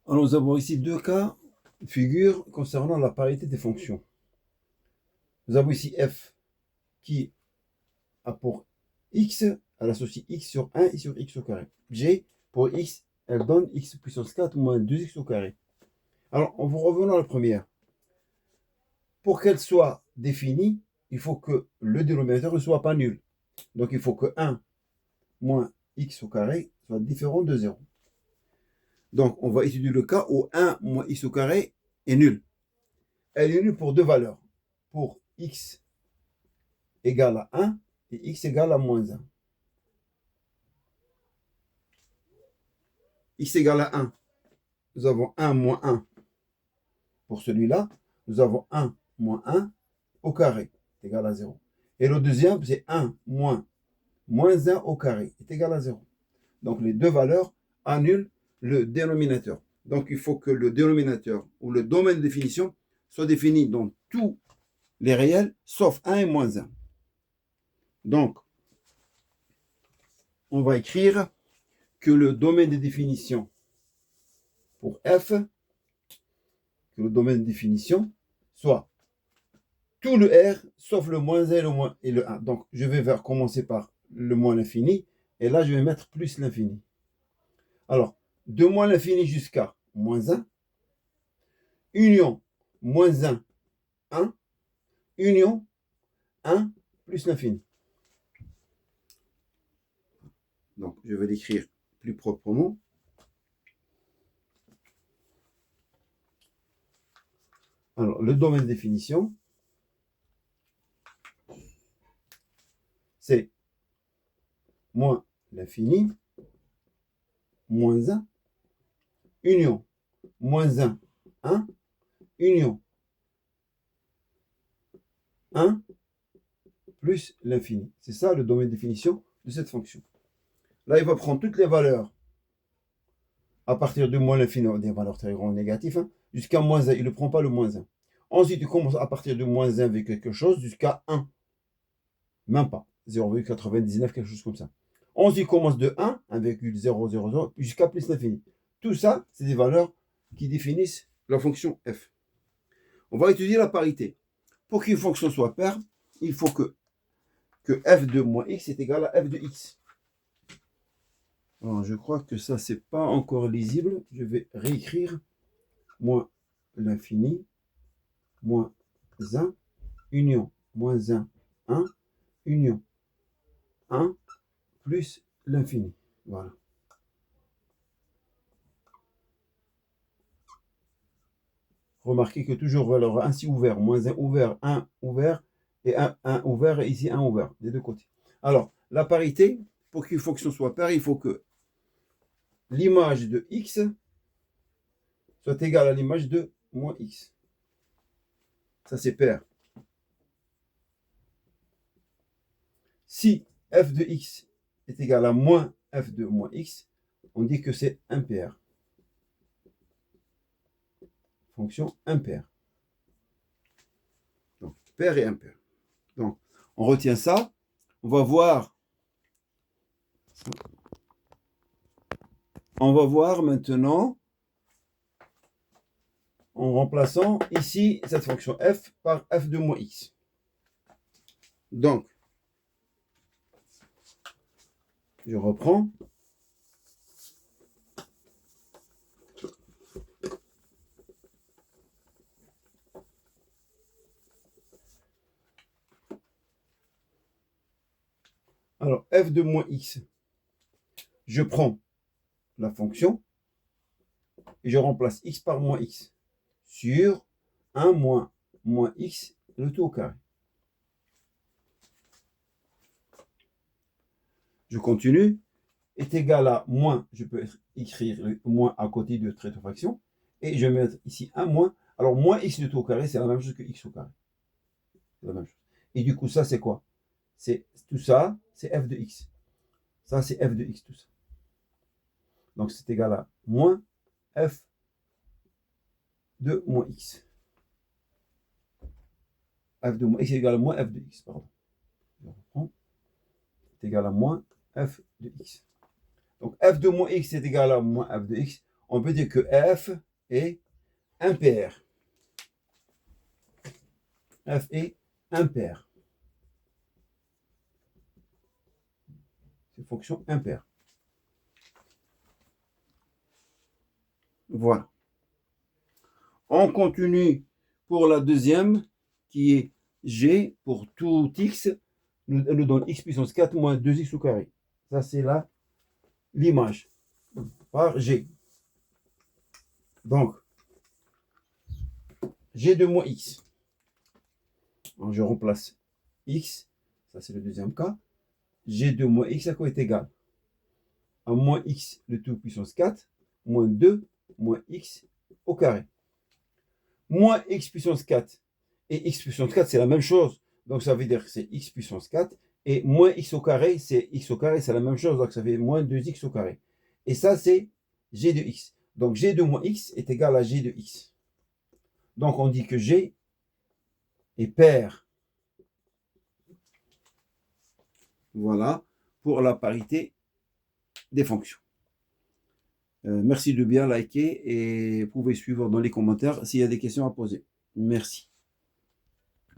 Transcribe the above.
Alors, nous avons ici deux cas de figure concernant la parité des fonctions. Nous avons ici f qui a pour x, elle associe x sur 1 et sur x au carré. G, pour x, elle donne x puissance 4 moins 2x au carré. Alors, en vous revenant à la première, pour qu'elle soit définie, il faut que le dénominateur ne soit pas nul. Donc, il faut que 1 moins x au carré soit différent de 0. Donc, on va étudier le cas où 1 moins x au carré est nul. Elle est nulle pour deux valeurs. Pour x égale à 1 et x égale à moins 1. X égale à 1, nous avons 1 moins 1 pour celui-là. Nous avons 1 moins 1 au carré est égal à 0. Et le deuxième, c'est 1 moins 1 au carré est égal à 0. Donc les deux valeurs annulent le dénominateur. Donc il faut que le dénominateur ou le domaine de définition soit défini dans tous les réels sauf 1 et moins 1. Donc on va écrire que le domaine de définition pour f, que le domaine de définition soit tout le R sauf le moins 1 et le 1. Donc je vais commencer par le moins l'infini et là je vais mettre plus l'infini. Alors, de moins l'infini jusqu'à moins 1, union moins 1, 1, union 1 plus l'infini. Donc je vais l'écrire plus proprement. Alors, le domaine de définition, c'est moins l'infini, moins 1, union, moins 1, 1, union, 1, plus l'infini. C'est ça le domaine de définition de cette fonction. Là, il va prendre toutes les valeurs à partir de moins l'infini, des valeurs très grandes négatives, hein, jusqu'à moins 1. Il ne prend pas le moins 1. Ensuite, il commence à partir de moins 1 avec quelque chose jusqu'à 1. Même pas. 0,99, quelque chose comme ça. Ensuite, il commence de 1, 1,000, jusqu'à plus l'infini. Tout ça, c'est des valeurs qui définissent la fonction f. On va étudier la parité. Pour qu'une fonction soit paire, il faut que f de moins x est égal à f de x. Alors, je crois que ça, c'est pas encore lisible. Je vais réécrire moins l'infini, moins 1, union, moins 1, 1, union, 1, plus l'infini. Voilà. Remarquez que toujours valeur ainsi ouvert, moins 1 ouvert, 1 ouvert, et 1 ouvert, et ici 1 ouvert, des deux côtés. Alors, la parité, pour qu'une fonction soit paire, il faut que l'image de x soit égale à l'image de moins x. Ça, c'est paire. Si f de x est égal à moins f de moins x, on dit que c'est impair. Fonction impaire. Donc, paire et impair. Donc, on retient ça. On va voir maintenant en remplaçant ici cette fonction f par f de moins x. Donc, je reprends. Alors, f de moins x, je prends la fonction et je remplace x par moins x sur 1 moins x, le tout au carré. Je continue. Est égal à moins, je peux écrire le moins à côté de trait de fraction, et je vais mettre ici un moins. Alors, moins x le tout au carré, c'est la même chose que x au carré. C'est la même chose. Et du coup, ça, c'est quoi? C'est tout ça, c'est f de x. Ça, c'est f de x, tout ça. Donc, c'est égal à moins f de moins x. F de moins x est égal à moins f de x, pardon. Je reprends. C'est égal à moins f de x. Donc, f de moins x est égal à moins f de x. on peut dire que f est impair. F est impair. C'est une fonction impaire. Voilà. On continue pour la deuxième, qui est g pour tout x, elle nous donne x puissance 4 moins 2x au carré. Ça, c'est là l'image par g. Donc, g de moins x. Alors, je remplace x, ça c'est le deuxième cas. G de moins x à quoi est égal à moins x de tout puissance 4 moins 2 moins x au carré. Moins x puissance 4 et x puissance 4, c'est la même chose. Donc, ça veut dire que c'est x puissance 4. Et moins x au carré, c'est x au carré, c'est la même chose. Donc, ça fait moins 2x au carré. Et ça, c'est g de x. Donc, g de moins x est égal à g de x. Donc, on dit que g est pair. Voilà, pour la parité des fonctions. Merci de bien liker et vous pouvez suivre dans les commentaires s'il y a des questions à poser. Merci.